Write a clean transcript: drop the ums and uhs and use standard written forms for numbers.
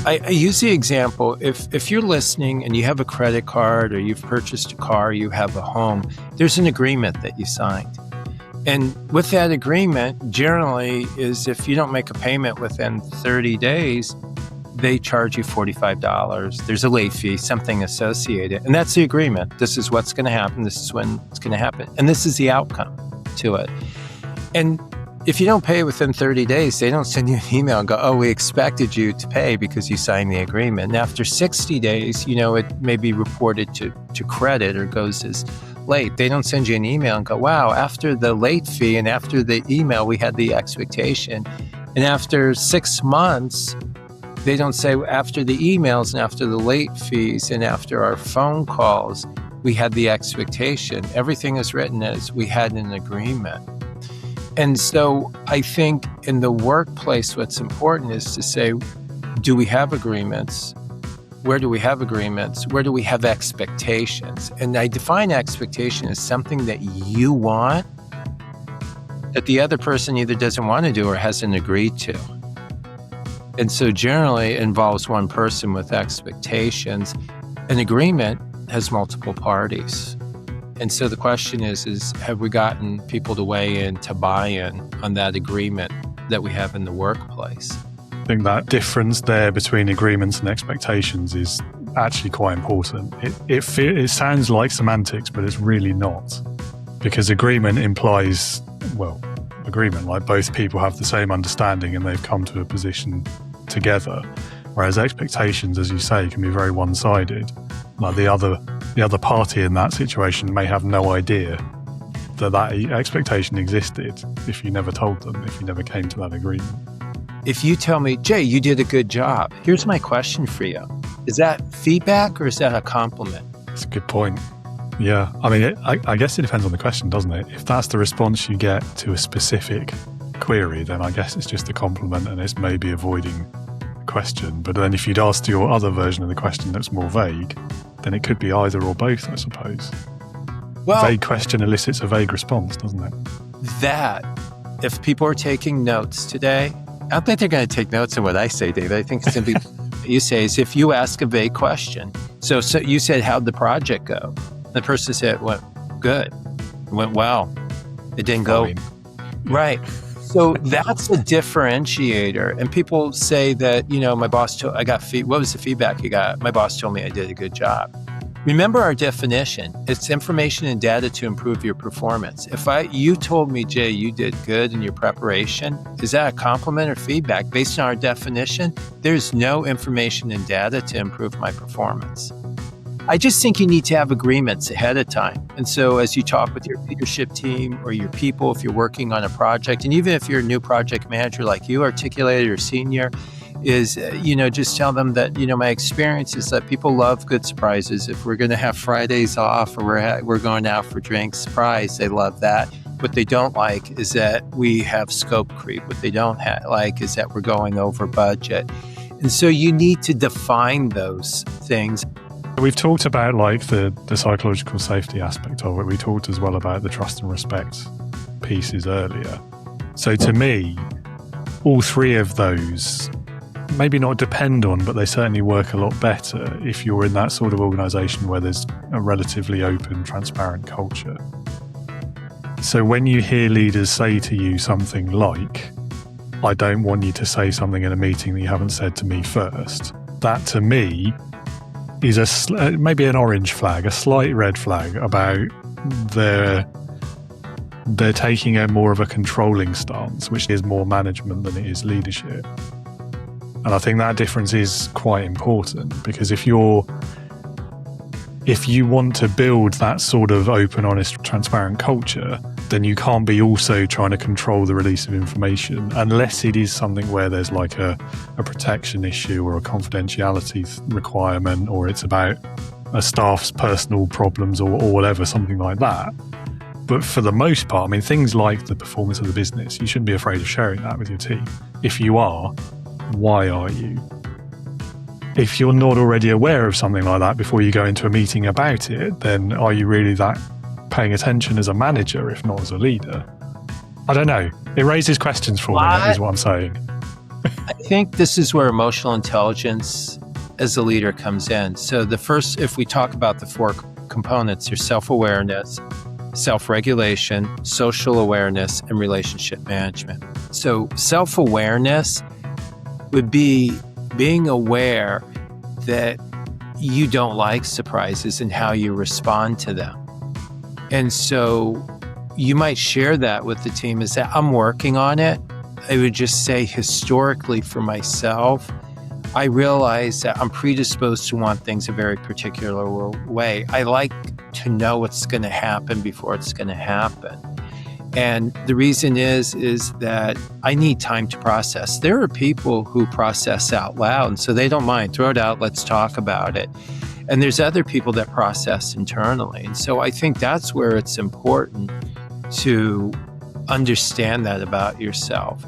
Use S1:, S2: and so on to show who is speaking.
S1: I use the example, if you're listening and you have a credit card or you've purchased a car, you have a home, there's an agreement that you signed. And with that agreement, generally is if you don't make a payment within 30 days, they charge you $45. There's a late fee, something associated. And that's the agreement. This is what's going to happen. This is when it's going to happen. And this is the outcome to it. And if you don't pay within 30 days, they don't send you an email and go, oh, we expected you to pay because you signed the agreement. And after 60 days, it may be reported to credit or goes as late. They don't send you an email and go, wow, after the late fee and after the email, we had the expectation. And after 6 months, they don't say after the emails and after the late fees and after our phone calls, we had the expectation. Everything is written as we had an agreement. And so I think in the workplace, what's important is to say, do we have agreements? Where do we have agreements? Where do we have expectations? And I define expectation as something that you want that the other person either doesn't want to do or hasn't agreed to. And so generally it involves one person with expectations. An agreement has multiple parties. And so the question is have we gotten people to weigh in, to buy in on that agreement that we have in the workplace?
S2: I think that difference there between agreements and expectations is actually quite important. It sounds like semantics, but it's really not. Because agreement implies, agreement, like both people have the same understanding and they've come to a position together. Whereas expectations, as you say, can be very one-sided. Like the other party in that situation may have no idea that expectation existed if you never told them, if you never came to that agreement.
S1: If you tell me, Jay, you did a good job, here's my question for you. Is that feedback or is that a compliment?
S2: That's a good point. Yeah. I mean, I guess it depends on the question, doesn't it? If that's the response you get to a specific query, then I guess it's just a compliment and it's maybe avoiding question. But then if you'd asked your other version of the question that's more vague, then it could be either or both, I suppose. Well, vague question elicits a vague response, doesn't it?
S1: That, if people are taking notes today, I don't think they're going to take notes on what I say, David. I think it's going to be what you say is if you ask a vague question. So you said, how'd the project go? The person said, it went good. It went well. It didn't go. Right. So that's a differentiator. And people say that, my boss told, what was the feedback you got? My boss told me I did a good job. Remember our definition. It's information and data to improve your performance. If you told me, Jay, you did good in your preparation, is that a compliment or feedback? Based on our definition, there's no information and data to improve my performance. I just think you need to have agreements ahead of time. And so as you talk with your leadership team or your people, if you're working on a project, and even if you're a new project manager like you articulated or senior, is, just tell them that, my experience is that people love good surprises. If we're going to have Fridays off or we're going out for drinks, surprise, they love that. What they don't like is that we have scope creep. What they don't like is that we're going over budget. And so you need to define those things.
S2: We've talked about the psychological safety aspect of it. We talked as well about the trust and respect pieces earlier. So to me, all three of those maybe not depend on, but they certainly work a lot better if you're in that sort of organization where there's a relatively open, transparent culture. So when you hear leaders say to you something like, I don't want you to say something in a meeting that you haven't said to me first, that to me is maybe an orange flag, a slight red flag about they're taking a more of a controlling stance, which is more management than it is leadership. And I think that difference is quite important because if you want to build that sort of open, honest, transparent culture, then you can't be also trying to control the release of information unless it is something where there's like a protection issue or a confidentiality requirement, or it's about a staff's personal problems or whatever, something like that. But for the most part, things like the performance of the business, you shouldn't be afraid of sharing that with your team. If you are, why are you? If you're not already aware of something like that before you go into a meeting about it, then are you really that paying attention as a manager, if not as a leader? I don't know. It raises questions for me, is what I'm saying.
S1: I think this is where emotional intelligence as a leader comes in. So if we talk about the four components, there's self-awareness, self-regulation, social awareness, and relationship management. So self-awareness would be being aware that you don't like surprises and how you respond to them. And so you might share that with the team, is that I'm working on it. I would just say historically for myself, I realize that I'm predisposed to want things a very particular way. I like to know what's going to happen before it's going to happen. And the reason is that I need time to process. There are people who process out loud, and so they don't mind. Throw it out, let's talk about it. And there's other people that process internally. And so I think that's where it's important to understand that about yourself.